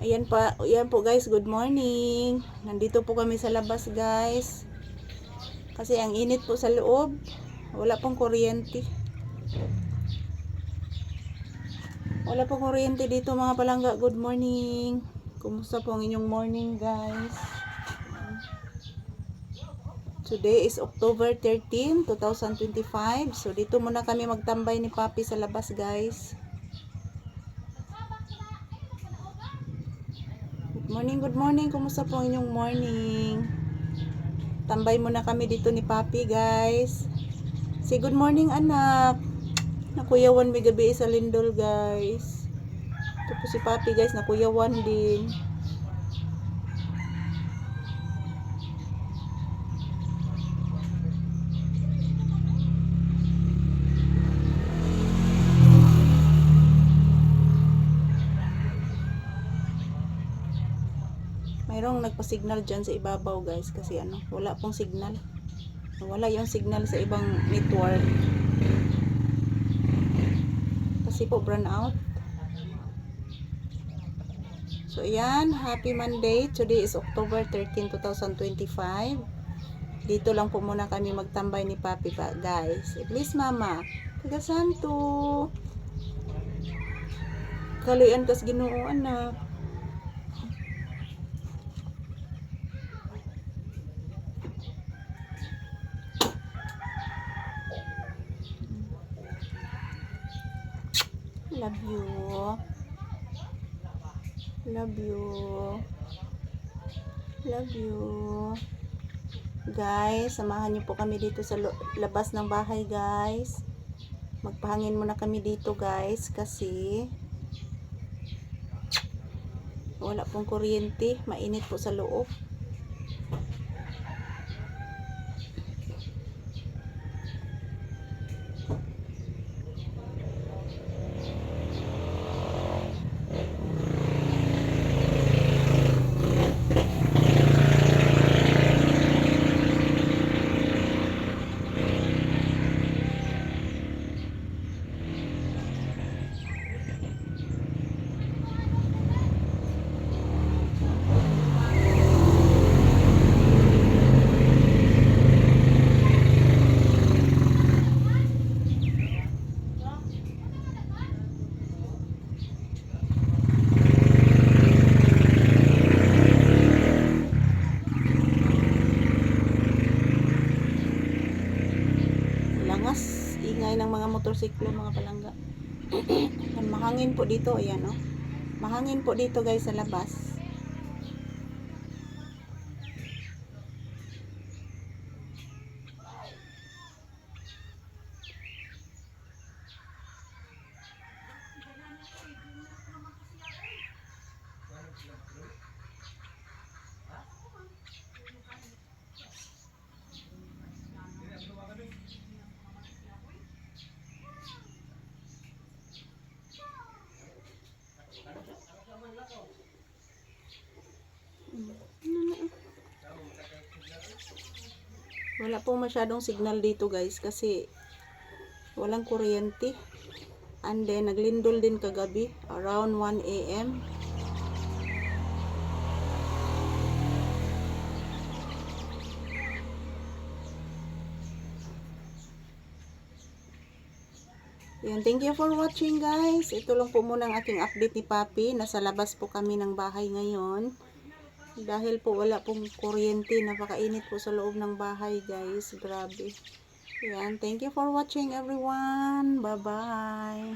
Ayan po guys, good morning. Nandito po kami sa labas guys. Kasi ang init po sa loob. Wala pong kuryente. Wala pong kuryente dito mga palangga. Good morning. Kumusta po ang inyong morning guys? Today is October 13, 2025. So dito muna kami magtambay ni Papi sa labas guys. Good morning. Kumusta po ang inyong morning? Tambay muna kami dito ni Papi, guys. Say good morning, anak. Nakuyawan may gabi sa lindol, guys. Ito po si Papi, guys. Nakuyawan din. Mayroong nagpa-signal dyan sa ibabaw guys kasi wala pong signal. Wala yung signal sa ibang network. Kasi po brown out. So ayan, happy Monday. Today is October 13, 2025. Dito lang po muna kami magtambay ni Papi pa guys. Please mama, taga santo. Kaluyan kas Ginoo anak. Love you. Love you. Love you. Guys, samahan niyo po kami dito sa labas ng bahay, guys. Magpahangin muna kami dito, guys, kasi wala pong kuryente. Mainit po sa loob. Langas, ingay ng mga motorsiklo mga palangga. Mahangin po dito, ayan oh. Mahangin po dito guys sa labas. Wala pong masyadong signal dito guys kasi walang kuryente. And then naglindol din kagabi around 1 AM. Yan, thank you for watching guys. Ito lang po muna ang aking update ni Papi. Nasa labas po kami ng bahay ngayon. Dahil po wala pong kuryente, napakainit po sa loob ng bahay guys. Grabe. Yan, thank you for watching everyone. Bye bye.